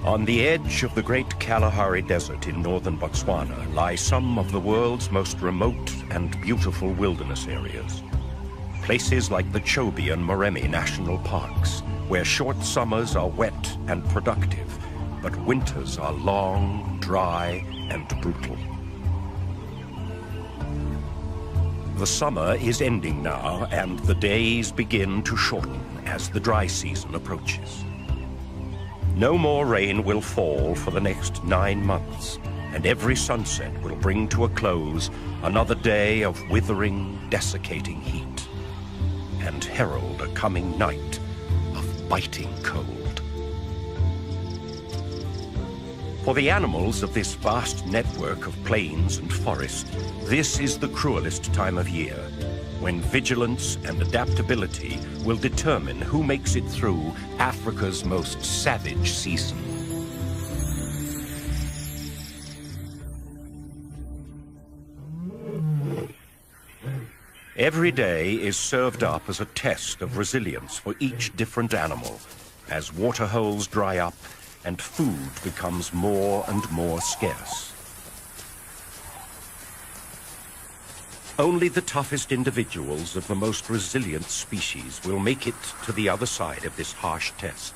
On the edge of the great Kalahari Desert in northern Botswana lie some of the world's most remote and beautiful wilderness areas. Places like the Chobe and Moremi National Parks, where short summers are wet and productive, but winters are long, dry, and brutal. The summer is ending now, and the days begin to shorten as the dry season approaches. No more rain will fall for the next 9 months, and every sunset will bring to a close another day of withering, desiccating heat, and herald a coming night of biting cold. For the animals of this vast network of plains and forest, this is the cruelest time of year, when vigilance and adaptability will determine who makes it through Africa's most savage season. Every day is served up as a test of resilience for each different animal, as water holes dry up and food becomes more and more scarce. Only the toughest individuals of the most resilient species will make it to the other side of this harsh test.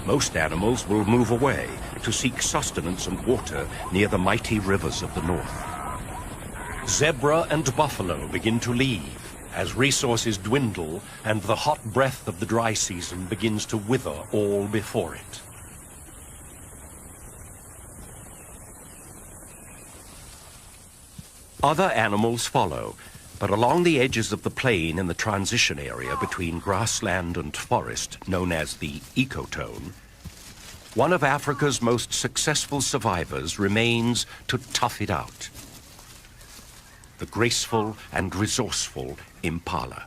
Most animals will move away to seek sustenance and water near the mighty rivers of the north. Zebra and buffalo begin to leave as resources dwindle and the hot breath of the dry season begins to wither all before it. Other animals follow, but along the edges of the plain in the transition area between grassland and forest, known as the ecotone, one of Africa's most successful survivors remains to tough it out: the graceful and resourceful impala.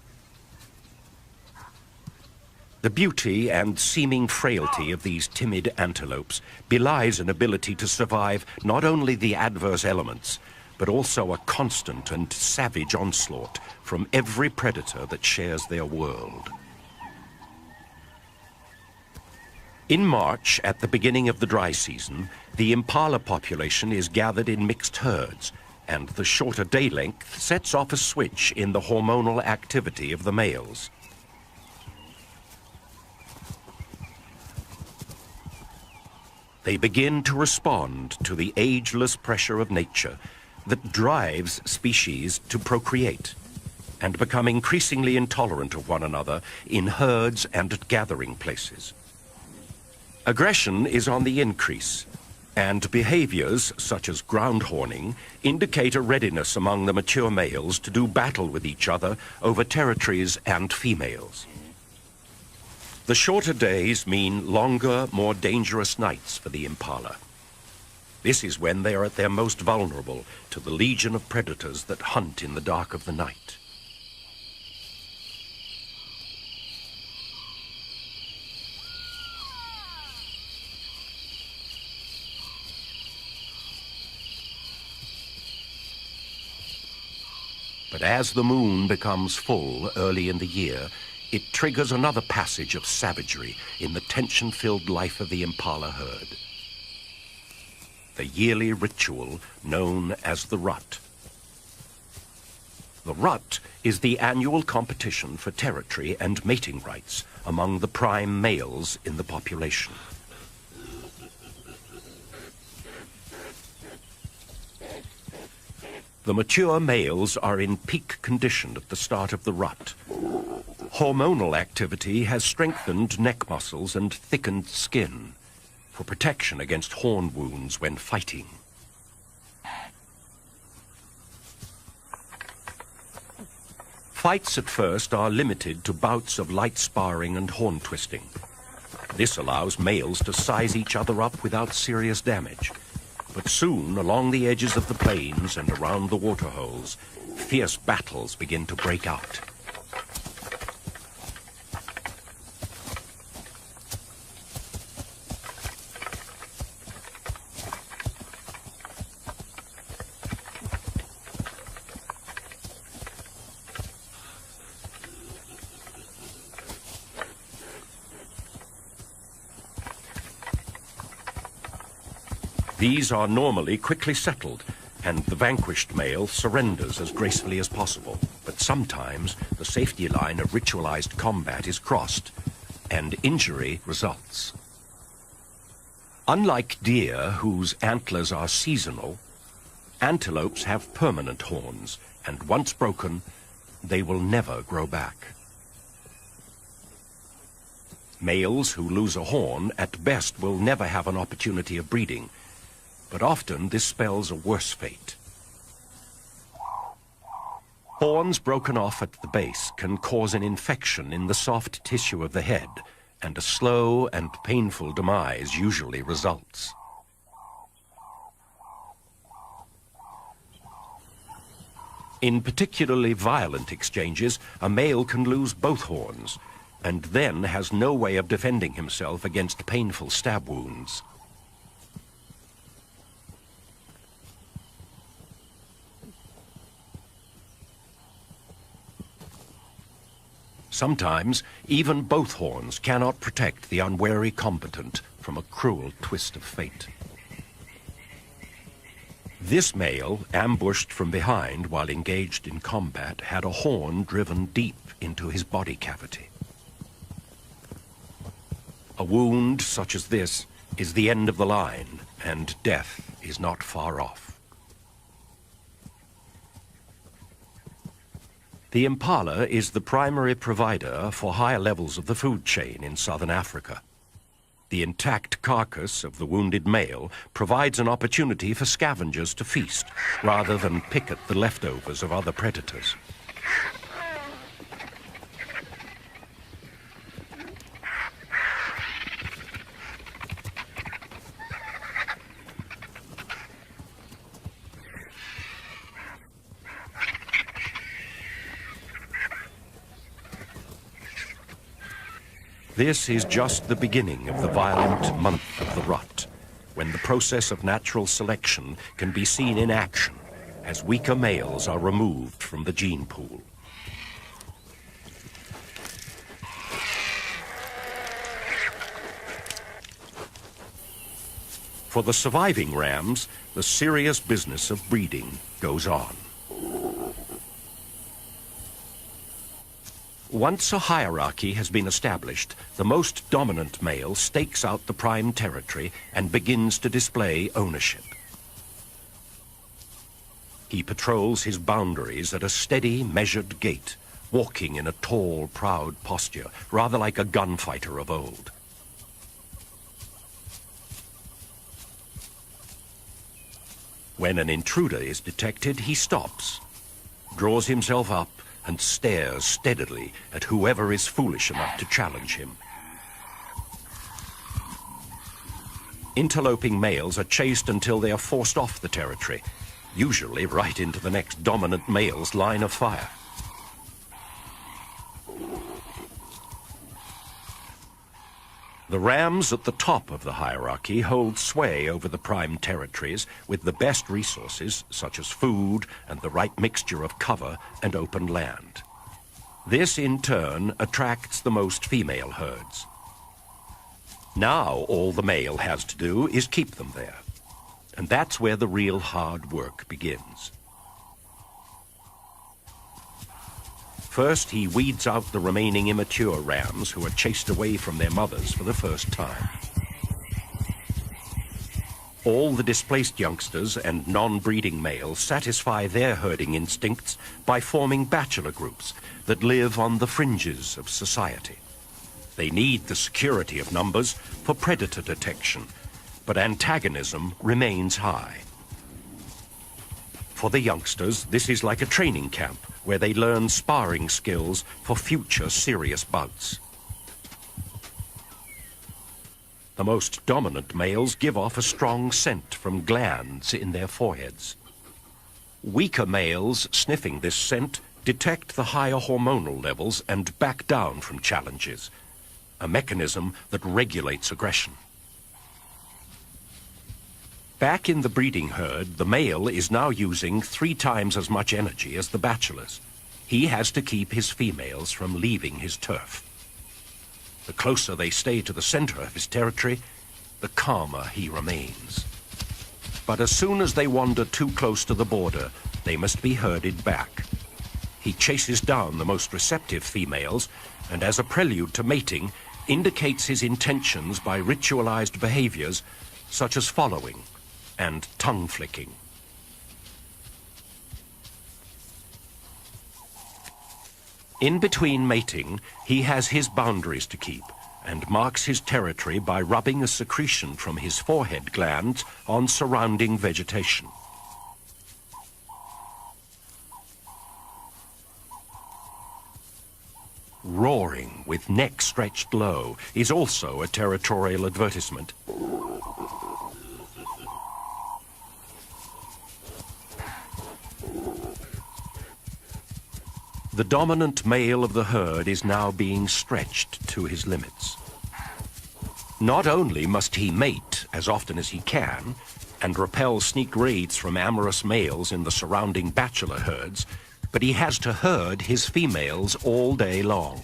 The beauty and seeming frailty of these timid antelopes belies an ability to survive not only the adverse elements, but also a constant and savage onslaught from every predator that shares their world. In March, at the beginning of the dry season, the impala population is gathered in mixed herds, and the shorter day length sets off a switch in the hormonal activity of the males. They begin to respond to the ageless pressure of nature that drives species to procreate and become increasingly intolerant of one another in herds and at gathering places. Aggression is on the increase, and behaviors such as ground horning indicate a readiness among the mature males to do battle with each other over territories and females. The shorter days mean longer, more dangerous nights for the impala. This is when they are at their most vulnerable to the legion of predators that hunt in the dark of the night. But as the moon becomes full early in the year, it triggers another passage of savagery in the tension-filled life of the impala herd. The yearly ritual known as the rut. The rut is the annual competition for territory and mating rights among the prime males in the population. The mature males are in peak condition at the start of the rut. Hormonal activity has strengthened neck muscles and thickened skin for protection against horn wounds when fighting. Fights at first are limited to bouts of light sparring and horn twisting. This allows males to size each other up without serious damage. But soon, along the edges of the plains and around the waterholes, fierce battles begin to break out. These are normally quickly settled, and the vanquished male surrenders as gracefully as possible. But sometimes the safety line of ritualized combat is crossed, and injury results. Unlike deer, whose antlers are seasonal, antelopes have permanent horns, and once broken, they will never grow back. Males who lose a horn at best will never have an opportunity of breeding, but often this spells a worse fate. Horns broken off at the base can cause an infection in the soft tissue of the head, and a slow and painful demise usually results. In particularly violent exchanges, a male can lose both horns, and then has no way of defending himself against painful stab wounds. Sometimes, even both horns cannot protect the unwary combatant from a cruel twist of fate. This male, ambushed from behind while engaged in combat, had a horn driven deep into his body cavity. A wound such as this is the end of the line, and death is not far off. The impala is the primary provider for higher levels of the food chain in southern Africa. The intact carcass of the wounded male provides an opportunity for scavengers to feast, rather than pick at the leftovers of other predators. This is just the beginning of the violent month of the rut, when the process of natural selection can be seen in action as weaker males are removed from the gene pool. For the surviving rams, the serious business of breeding goes on. Once a hierarchy has been established, the most dominant male stakes out the prime territory and begins to display ownership. He patrols his boundaries at a steady, measured gait, walking in a tall, proud posture, rather like a gunfighter of old. When an intruder is detected, he stops, draws himself up, and stares steadily at whoever is foolish enough to challenge him. Interloping males are chased until they are forced off the territory, usually right into the next dominant male's line of fire. The rams at the top of the hierarchy hold sway over the prime territories with the best resources, such as food and the right mixture of cover and open land. This, in turn, attracts the most female herds. Now all the male has to do is keep them there, and that's where the real hard work begins. First, he weeds out the remaining immature rams who are chased away from their mothers for the first time. All the displaced youngsters and non-breeding males satisfy their herding instincts by forming bachelor groups that live on the fringes of society. They need the security of numbers for predator detection, but antagonism remains high. For the youngsters, this is like a training camp where they learn sparring skills for future serious bouts. The most dominant males give off a strong scent from glands in their foreheads. Weaker males sniffing this scent detect the higher hormonal levels and back down from challenges, a mechanism that regulates aggression. Back in the breeding herd, the male is now using 3 times as much energy as the bachelors. He has to keep his females from leaving his turf. The closer they stay to the center of his territory, the calmer he remains. But as soon as they wander too close to the border, they must be herded back. He chases down the most receptive females, and as a prelude to mating, indicates his intentions by ritualized behaviors such as following and tongue flicking. In between mating, he has his boundaries to keep and marks his territory by rubbing a secretion from his forehead glands on surrounding vegetation. Roaring with neck stretched low is also a territorial advertisement. The dominant male of the herd is now being stretched to his limits. Not only must he mate as often as he can and repel sneak raids from amorous males in the surrounding bachelor herds, but he has to herd his females all day long.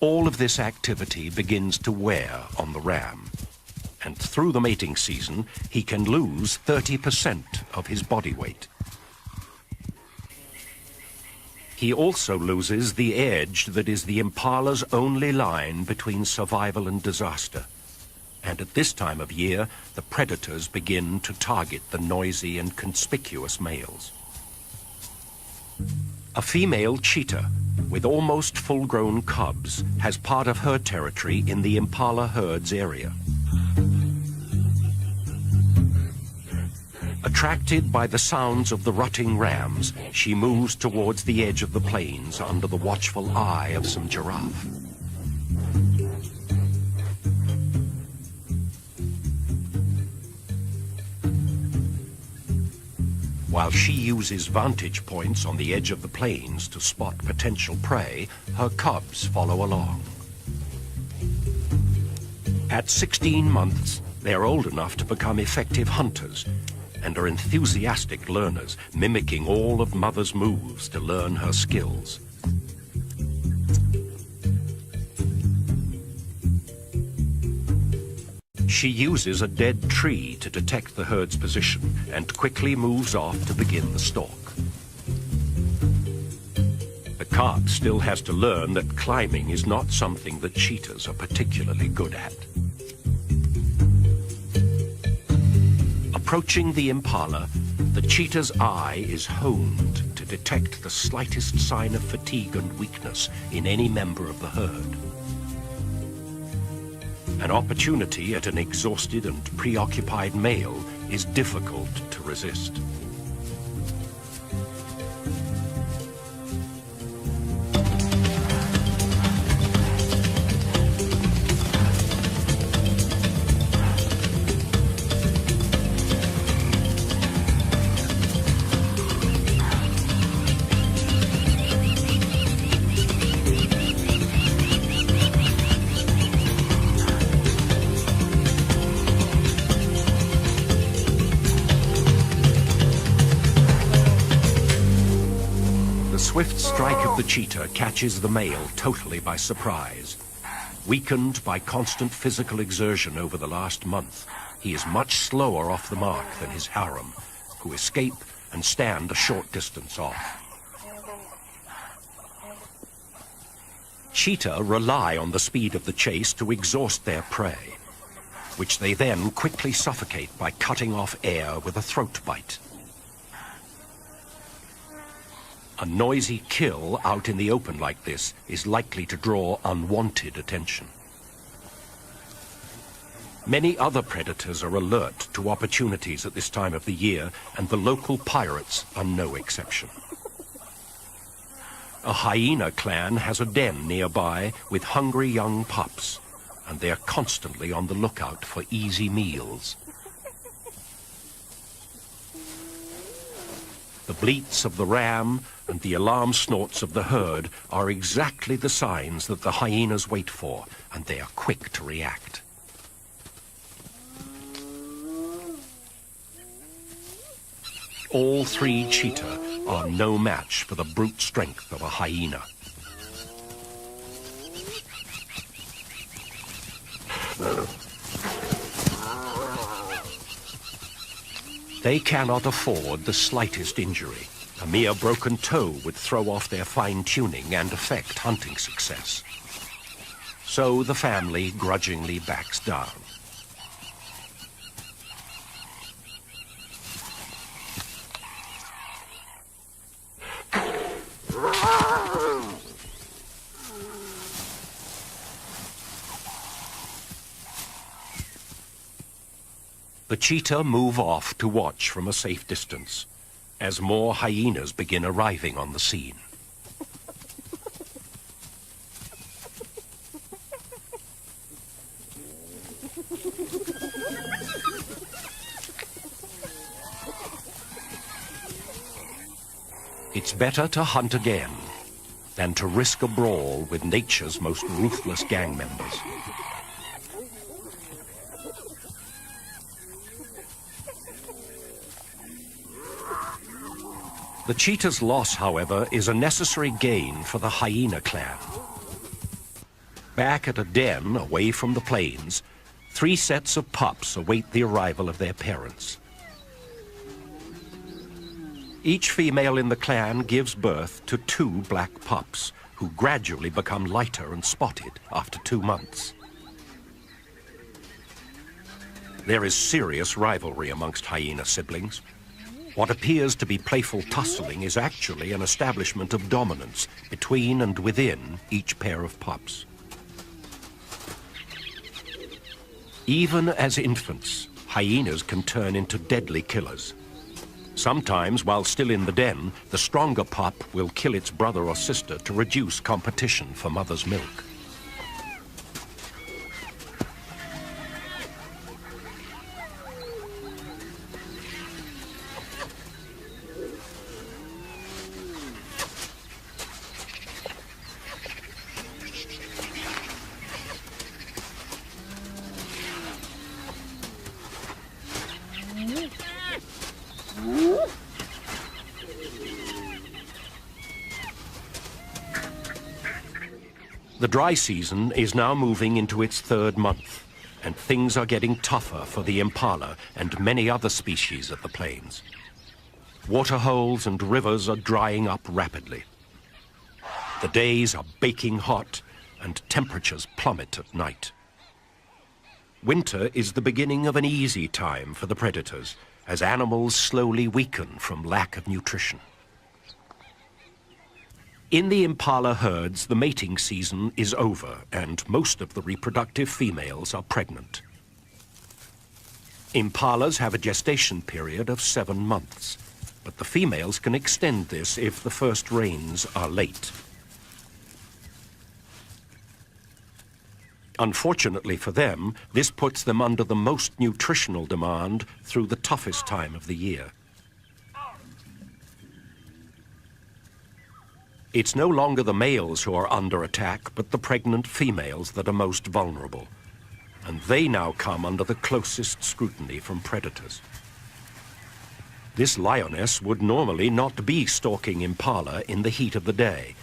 All of this activity begins to wear on the ram, and through the mating season, he can lose 30% of his body weight. He also loses the edge that is the impala's only line between survival and disaster. And at this time of year, the predators begin to target the noisy and conspicuous males. A female cheetah, with almost full-grown cubs, has part of her territory in the impala herd's area. Attracted by the sounds of the rutting rams, she moves towards the edge of the plains under the watchful eye of some giraffe. While she uses vantage points on the edge of the plains to spot potential prey, her cubs follow along. At 16 months, they are old enough to become effective hunters and are enthusiastic learners, mimicking all of Mother's moves to learn her skills. She uses a dead tree to detect the herd's position and quickly moves off to begin the stalk. The cub still has to learn that climbing is not something that cheetahs are particularly good at. Approaching the impala, the cheetah's eye is honed to detect the slightest sign of fatigue and weakness in any member of the herd. An opportunity at an exhausted and preoccupied male is difficult to resist. The swift strike of the cheetah catches the male totally by surprise. Weakened by constant physical exertion over the last month, he is much slower off the mark than his harem, who escape and stand a short distance off. Cheetah rely on the speed of the chase to exhaust their prey, which they then quickly suffocate by cutting off air with a throat bite. A noisy kill out in the open like this is likely to draw unwanted attention. Many other predators are alert to opportunities at this time of the year, and the local pirates are no exception. A hyena clan has a den nearby with hungry young pups, and they are constantly on the lookout for easy meals. The bleats of the ram and the alarm snorts of the herd are exactly the signs that the hyenas wait for, and they are quick to react. All three cheetah are no match for the brute strength of a hyena. They cannot afford the slightest injury. A mere broken toe would throw off their fine-tuning and affect hunting success. So the family grudgingly backs down. The cheetah move off to watch from a safe distance as more hyenas begin arriving on the scene. It's better to hunt again than to risk a brawl with nature's most ruthless gang members. The cheetah's loss, however, is a necessary gain for the hyena clan. Back at a den away from the plains, 3 sets of pups await the arrival of their parents. Each female in the clan gives birth to 2 black pups, who gradually become lighter and spotted after 2 months. There is serious rivalry amongst hyena siblings. What appears to be playful tussling is actually an establishment of dominance between and within each pair of pups. Even as infants, hyenas can turn into deadly killers. Sometimes, while still in the den, the stronger pup will kill its brother or sister to reduce competition for mother's milk. The dry season is now moving into its 3rd month, and things are getting tougher for the impala and many other species of the plains. Waterholes and rivers are drying up rapidly. The days are baking hot, and temperatures plummet at night. Winter is the beginning of an easy time for the predators, as animals slowly weaken from lack of nutrition. In the impala herds, the mating season is over, and most of the reproductive females are pregnant. Impalas have a gestation period of 7 months, but the females can extend this if the first rains are late. Unfortunately for them, this puts them under the most nutritional demand through the toughest time of the year. It's no longer the males who are under attack, but the pregnant females that are most vulnerable. And they now come under the closest scrutiny from predators. This lioness would normally not be stalking impala in the heat of the day,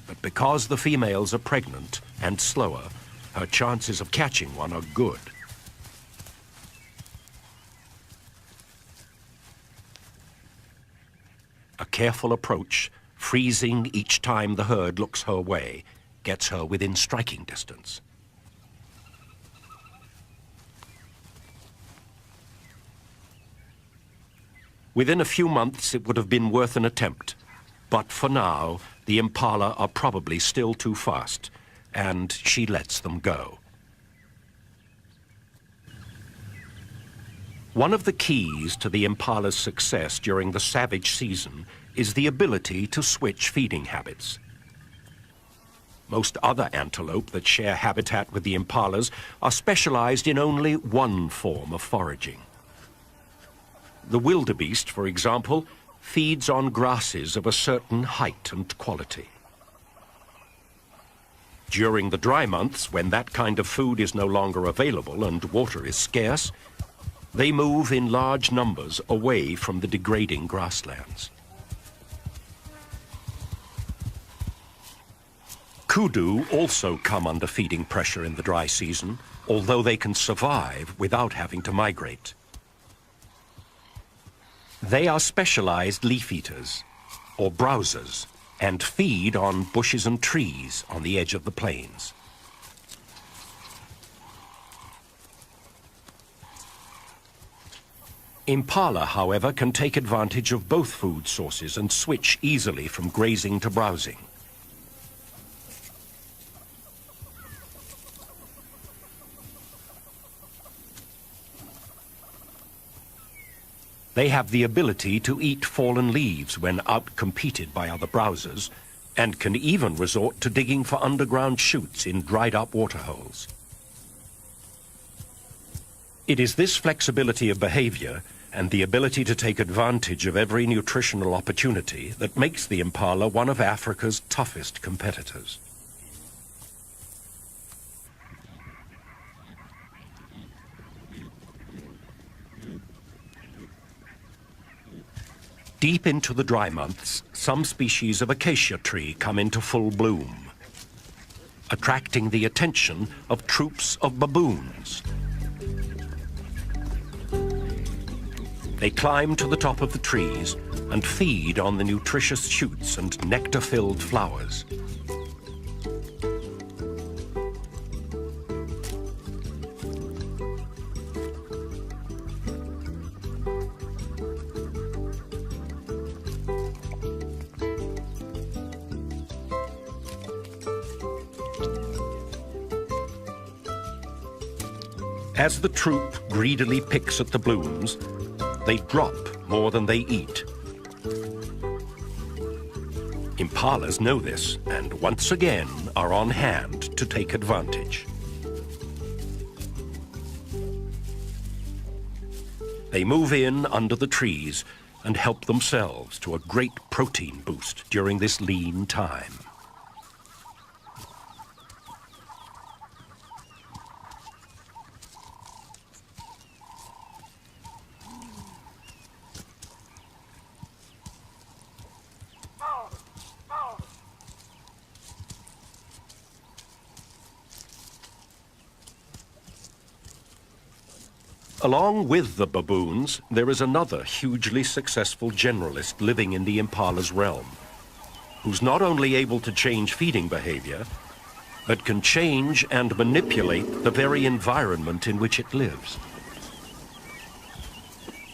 but because the females are pregnant and slower, her chances of catching one are good. A careful approach, freezing each time the herd looks her way, gets her within striking distance. Within a few months, it would have been worth an attempt. But for now, the impala are probably still too fast, and she lets them go. One of the keys to the impala's success during the savage season is the ability to switch feeding habits. Most other antelope that share habitat with the impalas are specialized in only one form of foraging. The wildebeest, for example, feeds on grasses of a certain height and quality. During the dry months, when that kind of food is no longer available and water is scarce, they move in large numbers away from the degrading grasslands. Kudu also come under feeding pressure in the dry season, although they can survive without having to migrate. They are specialized leaf eaters, or browsers, and feed on bushes and trees on the edge of the plains. Impala, however, can take advantage of both food sources and switch easily from grazing to browsing. They have the ability to eat fallen leaves when out-competed by other browsers, and can even resort to digging for underground chutes in dried-up waterholes. It is this flexibility of behavior and the ability to take advantage of every nutritional opportunity that makes the impala one of Africa's toughest competitors. Deep into the dry months, some species of acacia tree come into full bloom, attracting the attention of troops of baboons. They climb to the top of the trees and feed on the nutritious shoots and nectar-filled flowers. As the troop greedily picks at the blooms, they drop more than they eat. Impalas know this and once again are on hand to take advantage. They move in under the trees and help themselves to a great protein boost during this lean time. Along with the baboons, there is another hugely successful generalist living in the impala's realm, who's not only able to change feeding behavior, but can change and manipulate the very environment in which it lives.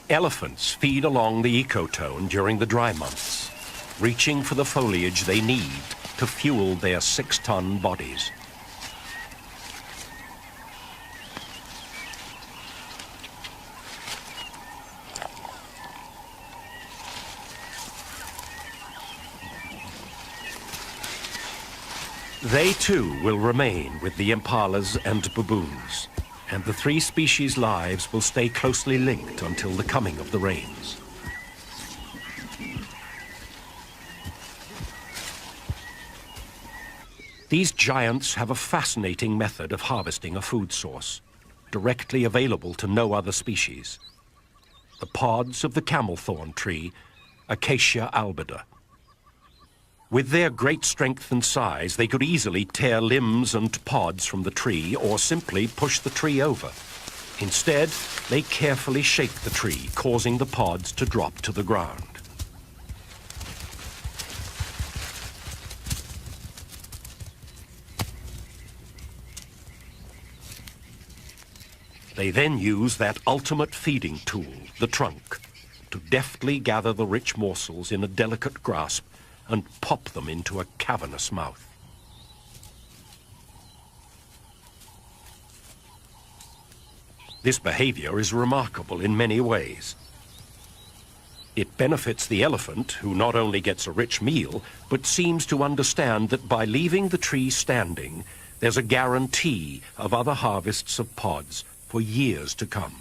Elephants feed along the ecotone during the dry months, reaching for the foliage they need to fuel their 6-ton bodies. They too will remain with the impalas and baboons, and the three species' lives will stay closely linked until the coming of the rains. These giants have a fascinating method of harvesting a food source, directly available to no other species: the pods of the camelthorn tree, Acacia albida. With their great strength and size, they could easily tear limbs and pods from the tree or simply push the tree over. Instead, they carefully shake the tree, causing the pods to drop to the ground. They then use that ultimate feeding tool, the trunk, to deftly gather the rich morsels in a delicate grasp and pop them into a cavernous mouth. This behavior is remarkable in many ways. It benefits the elephant, who not only gets a rich meal, but seems to understand that by leaving the tree standing, there's a guarantee of other harvests of pods for years to come.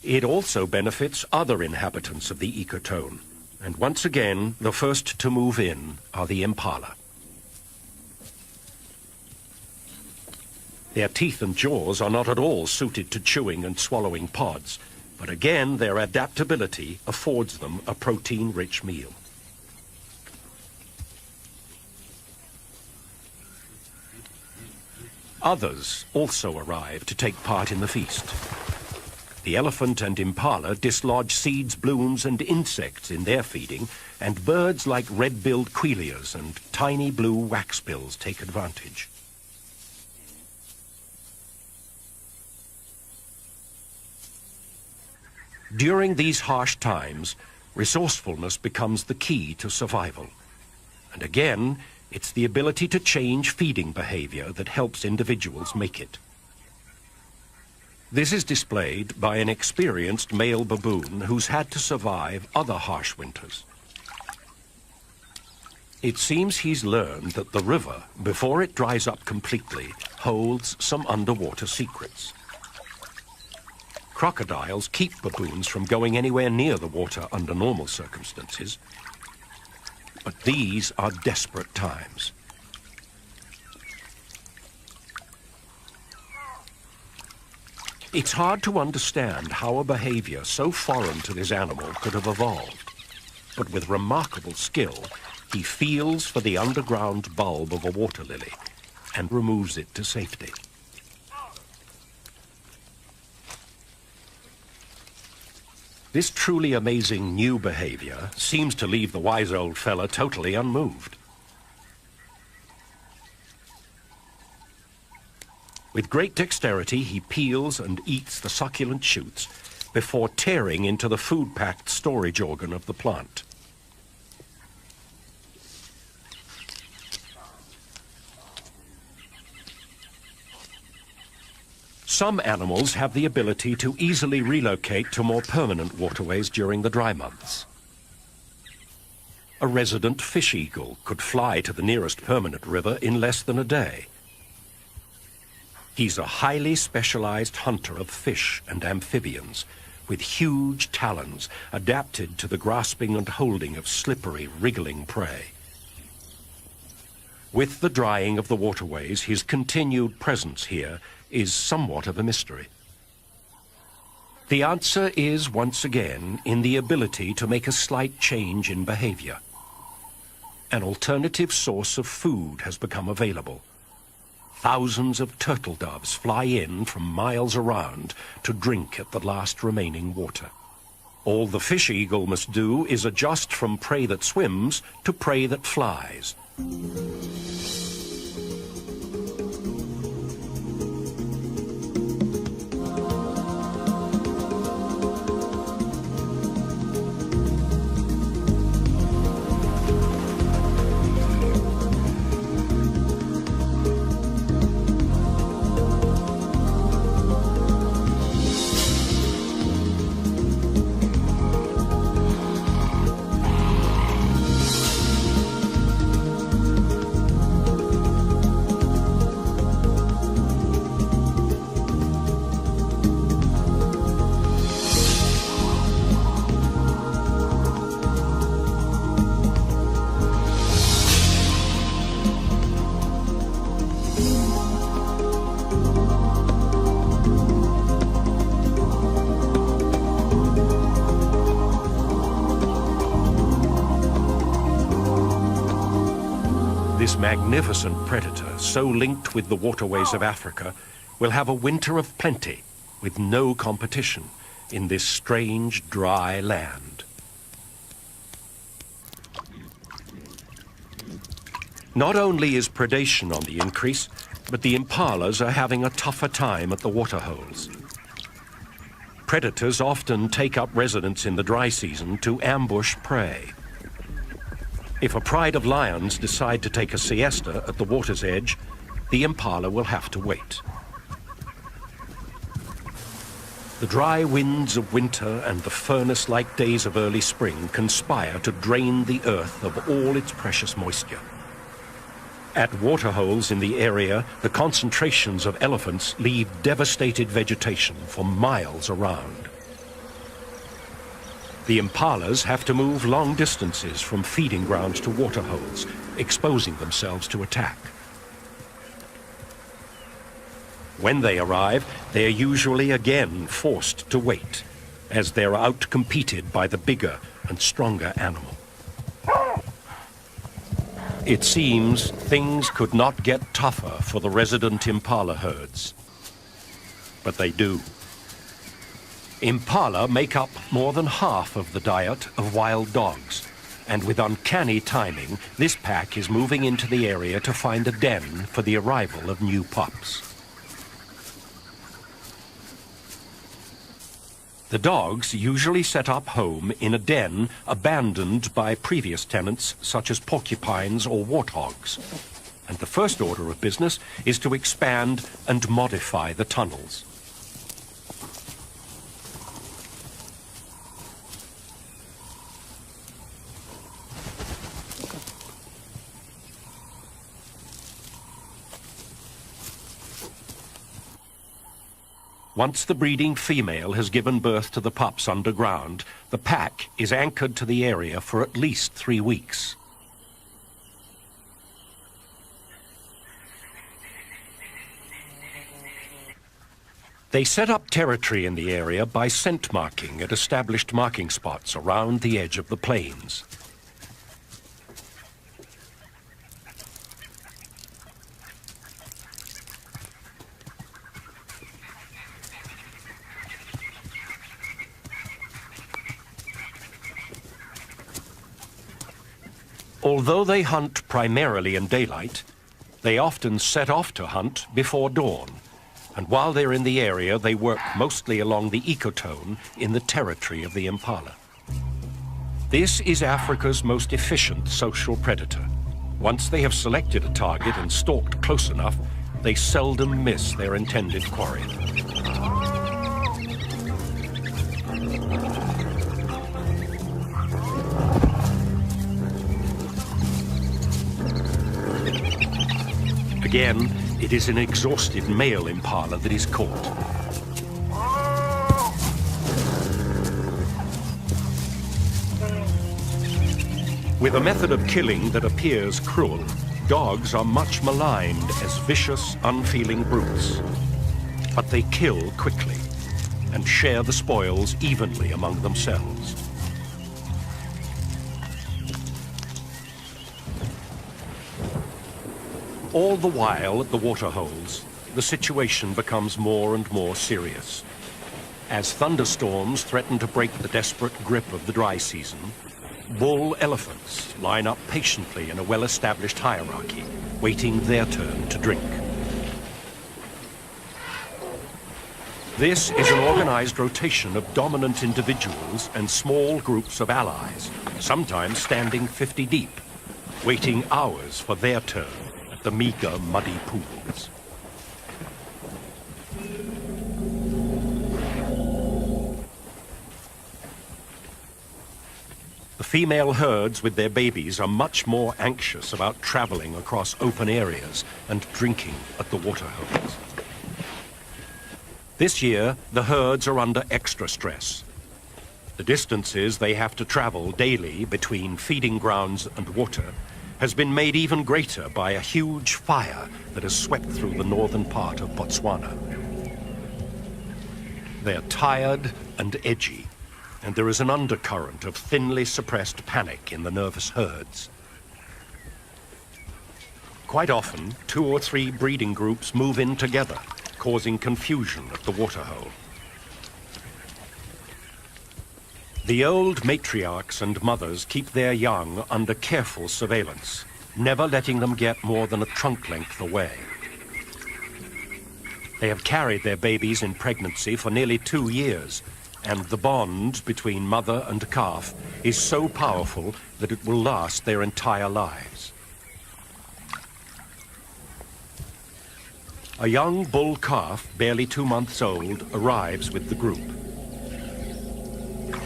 It also benefits other inhabitants of the ecotone, and once again, the first to move in are the impala. Their teeth and jaws are not at all suited to chewing and swallowing pods, but again, their adaptability affords them a protein-rich meal. Others also arrive to take part in the feast. The elephant and impala dislodge seeds, blooms, and insects in their feeding, and birds like red-billed quilias and tiny blue waxbills take advantage. During these harsh times, resourcefulness becomes the key to survival. And again, it's the ability to change feeding behavior that helps individuals make it. This is displayed by an experienced male baboon who's had to survive other harsh winters. It seems he's learned that the river, before it dries up completely, holds some underwater secrets. Crocodiles keep baboons from going anywhere near the water under normal circumstances. But these are desperate times. It's hard to understand how a behavior so foreign to this animal could have evolved. But with remarkable skill, he feels for the underground bulb of a water lily and removes it to safety. This truly amazing new behavior seems to leave the wise old fella totally unmoved. With great dexterity, he peels and eats the succulent shoots before tearing into the food-packed storage organ of the plant. Some animals have the ability to easily relocate to more permanent waterways during the dry months. A resident fish eagle could fly to the nearest permanent river in less than a day. He's a highly specialized hunter of fish and amphibians, with huge talons adapted to the grasping and holding of slippery, wriggling prey. With the drying of the waterways, his continued presence here is somewhat of a mystery. The answer is, once again, in the ability to make a slight change in behavior. An alternative source of food has become available. Thousands of turtle doves fly in from miles around to drink at the last remaining water. All the fish eagle must do is adjust from prey that swims to prey that flies. This magnificent predator, so linked with the waterways of Africa, will have a winter of plenty, with no competition, in this strange, dry land. Not only is predation on the increase, but the impalas are having a tougher time at the waterholes. Predators often take up residence in the dry season to ambush prey. If a pride of lions decide to take a siesta at the water's edge, the impala will have to wait. The dry winds of winter and the furnace-like days of early spring conspire to drain the earth of all its precious moisture. At waterholes in the area, the concentrations of elephants leave devastated vegetation for miles around. The impalas have to move long distances from feeding grounds to waterholes, exposing themselves to attack. When they arrive, they are usually again forced to wait, as they're outcompeted by the bigger and stronger animal. It seems things could not get tougher for the resident impala herds. But they do. Impala make up more than half of the diet of wild dogs, and with uncanny timing, this pack is moving into the area to find a den for the arrival of new pups. The dogs usually set up home in a den abandoned by previous tenants such as porcupines or warthogs. And the first order of business is to expand and modify the tunnels. Once the breeding female has given birth to the pups underground, the pack is anchored to the area for at least 3 weeks. They set up territory in the area by scent marking at established marking spots around the edge of the plains. Although they hunt primarily in daylight, they often set off to hunt before dawn, and while they're in the area, they work mostly along the ecotone in the territory of the impala. This is Africa's most efficient social predator. Once they have selected a target and stalked close enough, they seldom miss their intended quarry. Again, it is an exhausted male impala that is caught. With a method of killing that appears cruel, dogs are much maligned as vicious, unfeeling brutes. But they kill quickly and share the spoils evenly among themselves. All the while at the waterholes, the situation becomes more and more serious. As thunderstorms threaten to break the desperate grip of the dry season, bull elephants line up patiently in a well-established hierarchy, waiting their turn to drink. This is an organized rotation of dominant individuals and small groups of allies, sometimes standing 50 deep, waiting hours for their turn. The meager, muddy pools. The female herds with their babies are much more anxious about traveling across open areas and drinking at the waterholes. This year, the herds are under extra stress. The distances they have to travel daily between feeding grounds and water has been made even greater by a huge fire that has swept through the northern part of Botswana. They're tired and edgy, and there is an undercurrent of thinly suppressed panic in the nervous herds. Quite often, 2 or 3 breeding groups move in together, causing confusion at the waterhole. The old matriarchs and mothers keep their young under careful surveillance, never letting them get more than a trunk length away. They have carried their babies in pregnancy for nearly 2 years, and the bond between mother and calf is so powerful that it will last their entire lives. A young bull calf, barely 2 months old, arrives with the group.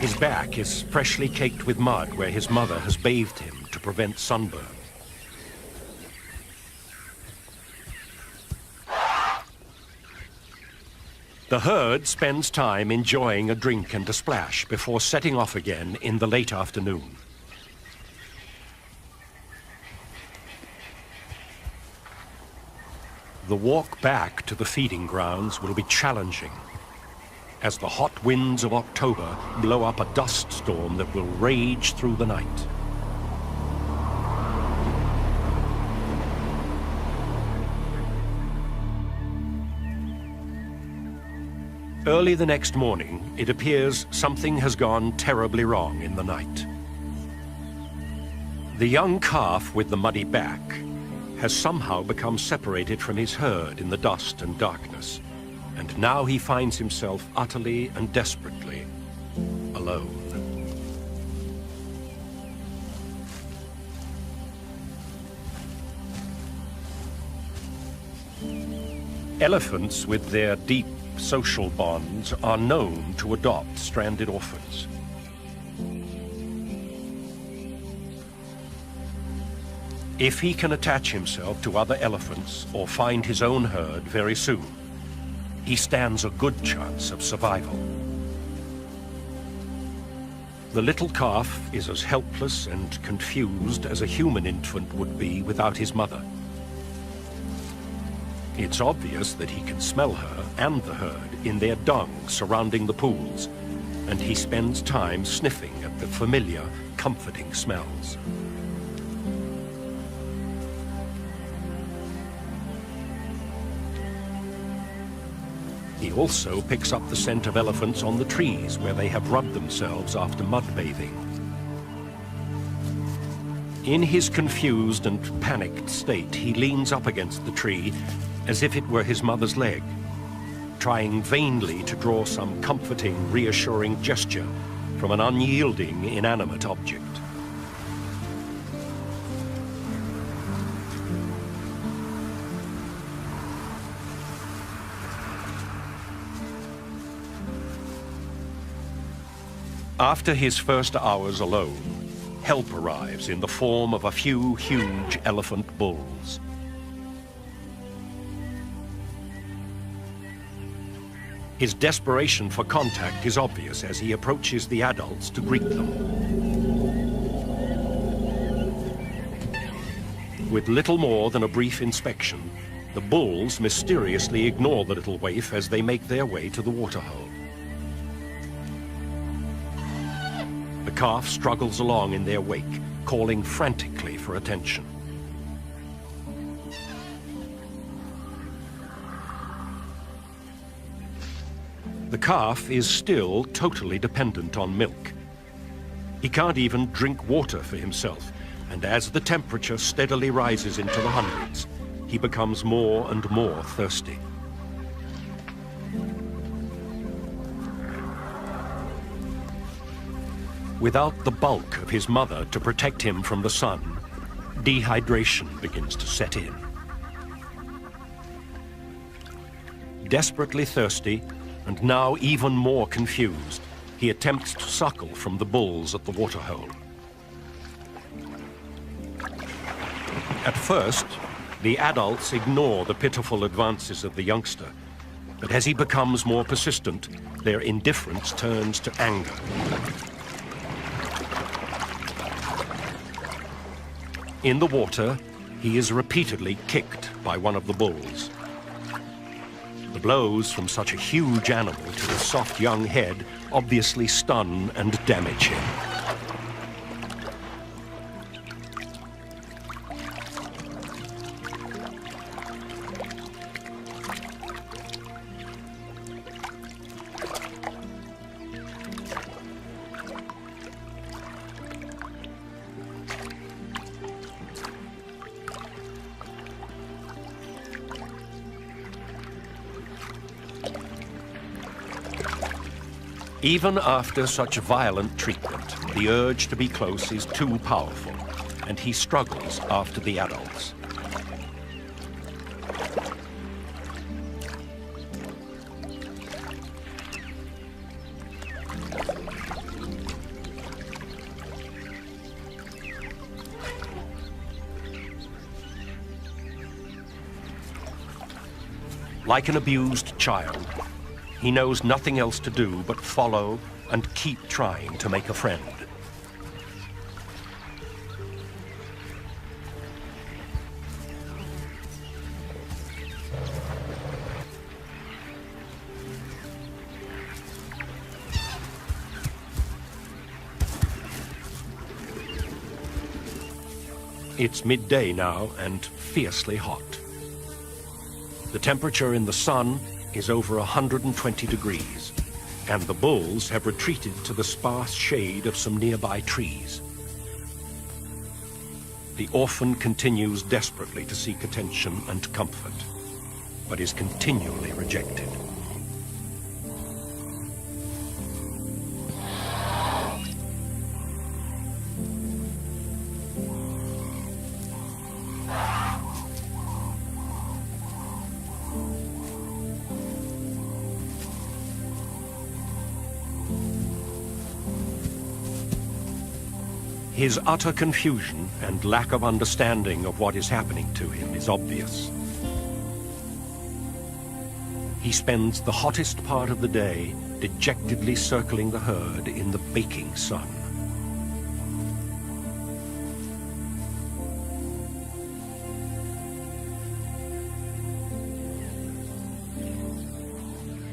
His back is freshly caked with mud where his mother has bathed him to prevent sunburn. The herd spends time enjoying a drink and a splash before setting off again in the late afternoon. The walk back to the feeding grounds will be challenging, as the hot winds of October blow up a dust storm that will rage through the night. Early the next morning, it appears something has gone terribly wrong in the night. The young calf with the muddy back has somehow become separated from his herd in the dust and darkness, and now he finds himself utterly and desperately alone. Elephants, with their deep social bonds, are known to adopt stranded orphans. If he can attach himself to other elephants or find his own herd very soon, he stands a good chance of survival. The little calf is as helpless and confused as a human infant would be without his mother. It's obvious that he can smell her and the herd in their dung surrounding the pools, and he spends time sniffing at the familiar, comforting smells. He also picks up the scent of elephants on the trees where they have rubbed themselves after mud bathing. In his confused and panicked state, he leans up against the tree as if it were his mother's leg, trying vainly to draw some comforting, reassuring gesture from an unyielding, inanimate object. After his first hours alone, help arrives in the form of a few huge elephant bulls. His desperation for contact is obvious as he approaches the adults to greet them. With little more than a brief inspection, the bulls mysteriously ignore the little waif as they make their way to the waterhole. The calf struggles along in their wake, calling frantically for attention. The calf is still totally dependent on milk. He can't even drink water for himself, and as the temperature steadily rises into the hundreds, he becomes more and more thirsty. Without the bulk of his mother to protect him from the sun, dehydration begins to set in. Desperately thirsty, and now even more confused, he attempts to suckle from the bulls at the waterhole. At first, the adults ignore the pitiful advances of the youngster, but as he becomes more persistent, their indifference turns to anger. In the water, he is repeatedly kicked by one of the bulls. The blows from such a huge animal to the soft young head obviously stun and damage him. Even after such violent treatment, the urge to be close is too powerful, and he struggles after the adults. Like an abused child, he knows nothing else to do but follow and keep trying to make a friend. It's midday now and fiercely hot. The temperature in the sun is over 120 degrees, and the bulls have retreated to the sparse shade of some nearby trees. The orphan continues desperately to seek attention and comfort, but is continually rejected. His utter confusion and lack of understanding of what is happening to him is obvious. He spends the hottest part of the day dejectedly circling the herd in the baking sun.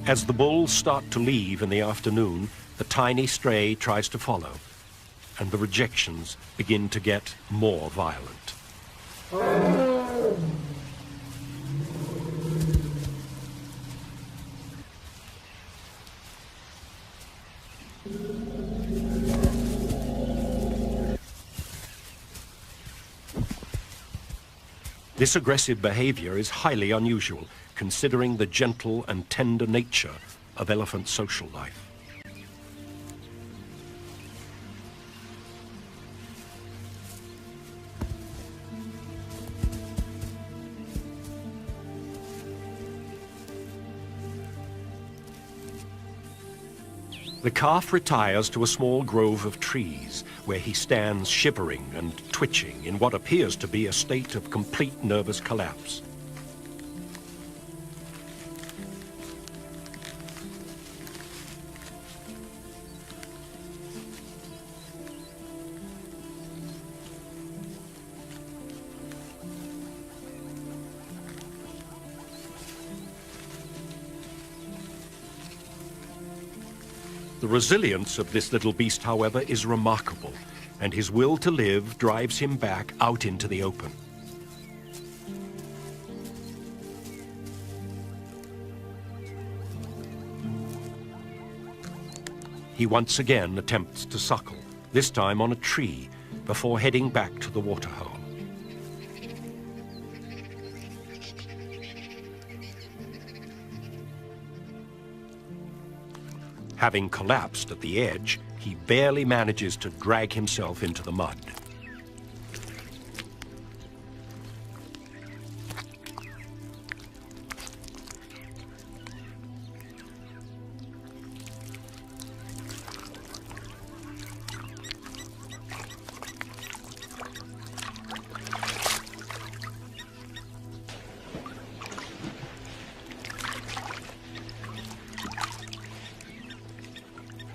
As the bulls start to leave in the afternoon, the tiny stray tries to follow, and the rejections begin to get more violent. This aggressive behavior is highly unusual, considering the gentle and tender nature of elephant social life. The calf retires to a small grove of trees, where he stands shivering and twitching in what appears to be a state of complete nervous collapse. The resilience of this little beast, however, is remarkable, and his will to live drives him back out into the open. He once again attempts to suckle, this time on a tree, before heading back to the waterhole. Having collapsed at the edge, he barely manages to drag himself into the mud.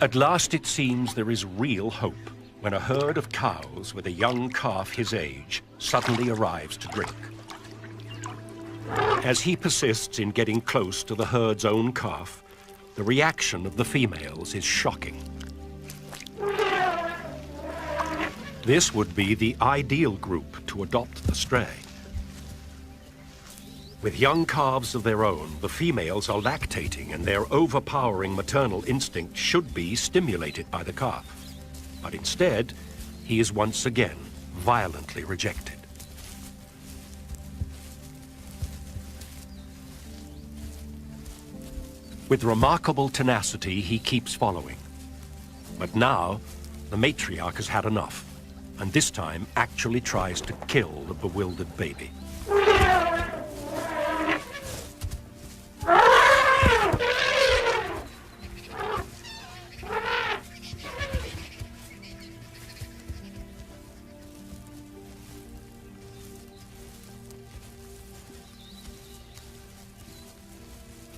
At last it seems there is real hope when a herd of cows with a young calf his age suddenly arrives to drink. As he persists in getting close to the herd's own calf, the reaction of the females is shocking. This would be the ideal group to adopt the stray. With young calves of their own, the females are lactating, and their overpowering maternal instinct should be stimulated by the calf. But instead, he is once again violently rejected. With remarkable tenacity, he keeps following. But now, the matriarch has had enough, and this time actually tries to kill the bewildered baby.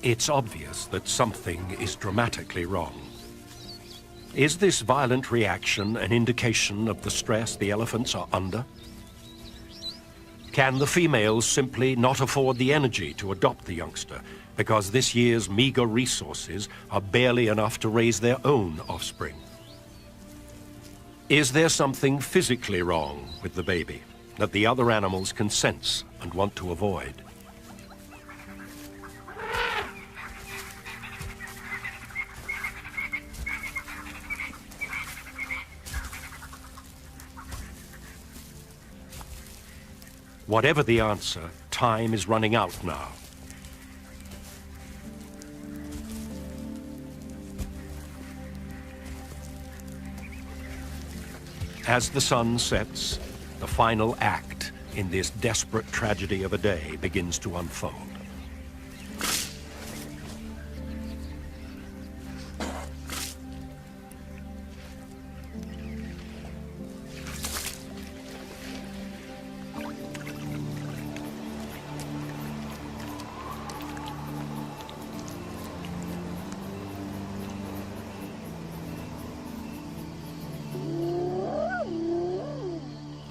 It's obvious that something is dramatically wrong. Is this violent reaction an indication of the stress the elephants are under? Can the females simply not afford the energy to adopt the youngster because this year's meager resources are barely enough to raise their own offspring? Is there something physically wrong with the baby that the other animals can sense and want to avoid? Whatever the answer, time is running out now. As the sun sets, the final act in this desperate tragedy of a day begins to unfold.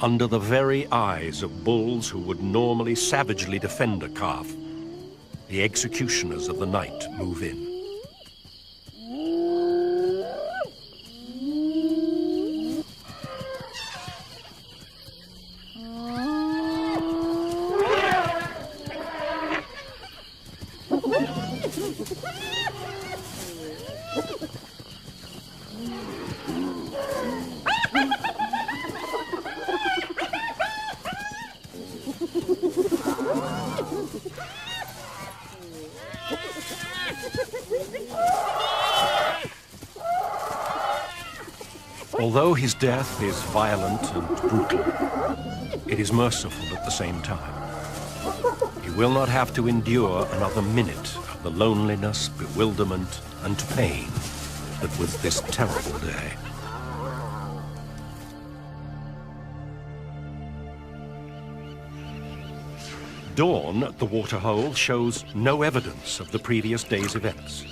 Under the very eyes of bulls who would normally savagely defend a calf, the executioners of the night move in. Although his death is violent and brutal, it is merciful at the same time. He will not have to endure another minute of the loneliness, bewilderment, and pain that was this terrible day. Dawn at the waterhole shows no evidence of the previous day's events.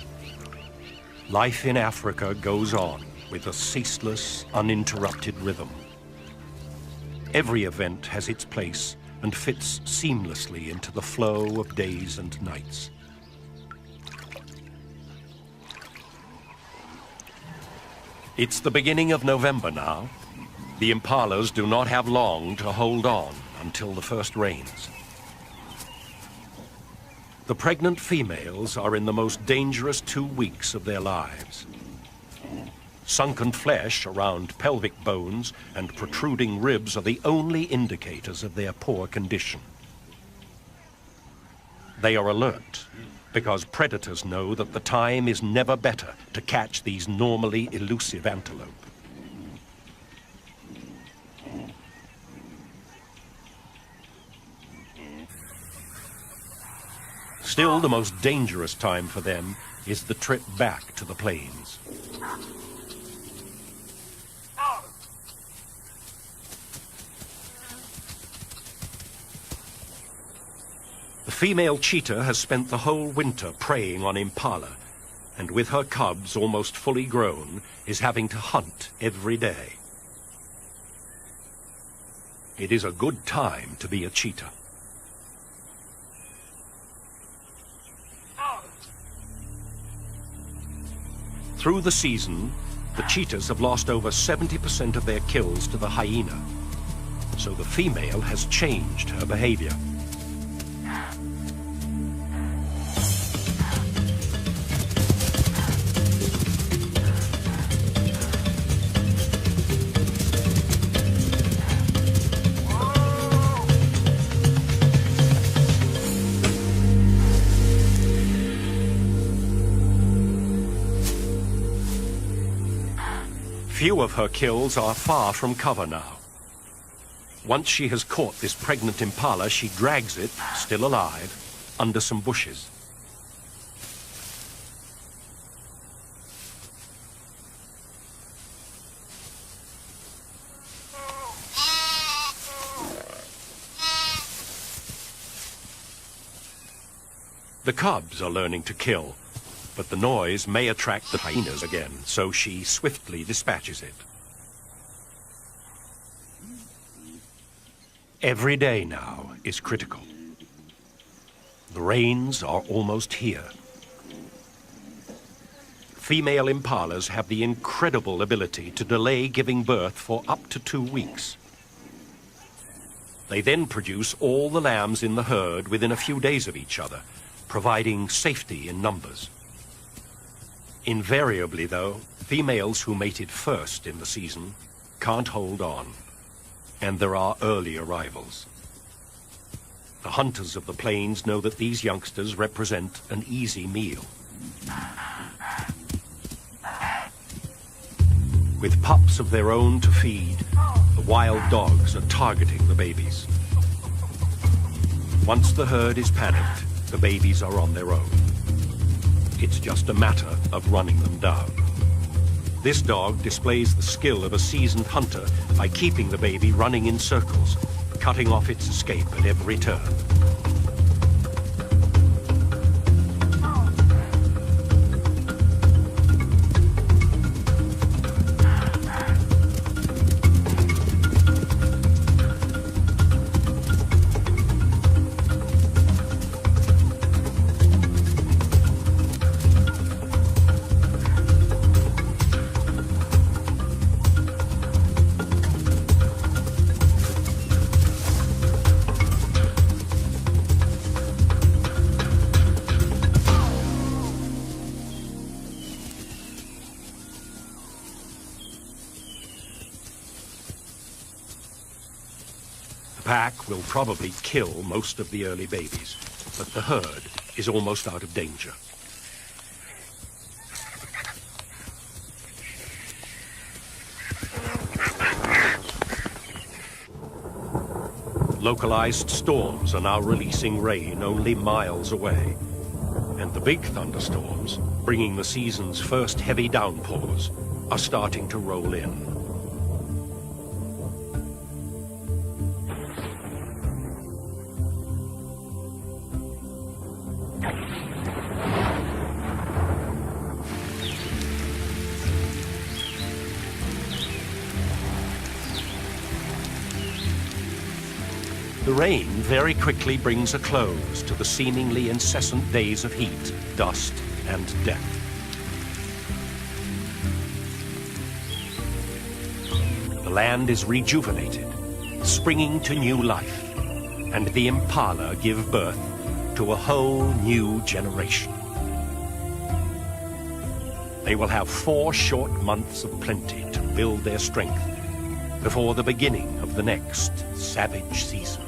Life in Africa goes on with a ceaseless, uninterrupted rhythm. Every event has its place and fits seamlessly into the flow of days and nights. It's the beginning of November now. The impalas do not have long to hold on until the first rains. The pregnant females are in the most dangerous 2 weeks of their lives. Sunken flesh around pelvic bones and protruding ribs are the only indicators of their poor condition. They are alert because predators know that the time is never better to catch these normally elusive antelope. Still, the most dangerous time for them is the trip back to the plains. The female cheetah has spent the whole winter preying on impala, and with her cubs almost fully grown, is having to hunt every day. It is a good time to be a cheetah. Through the season, the cheetahs have lost over 70% of their kills to the hyena, so the female has changed her behavior. Few of her kills are far from cover now. Once she has caught this pregnant impala, she drags it, still alive, under some bushes. The cubs are learning to kill, but the noise may attract the hyenas again, so she swiftly dispatches it. Every day now is critical. The rains are almost here. Female impalas have the incredible ability to delay giving birth for up to 2 weeks. They then produce all the lambs in the herd within a few days of each other, providing safety in numbers. Invariably, though, females who mated first in the season can't hold on, and there are early arrivals. The hunters of the plains know that these youngsters represent an easy meal. With pups of their own to feed, the wild dogs are targeting the babies. Once the herd is panicked, the babies are on their own. It's just a matter of running them down. This dog displays the skill of a seasoned hunter by keeping the baby running in circles, cutting off its escape at every turn. The pack will probably kill most of the early babies, but the herd is almost out of danger. Localized storms are now releasing rain only miles away, and the big thunderstorms, bringing the season's first heavy downpours, are starting to roll in. The rain very quickly brings a close to the seemingly incessant days of heat, dust, and death. The land is rejuvenated, springing to new life, and the impala give birth to a whole new generation. They will have 4 short months of plenty to build their strength before the beginning of the next savage season.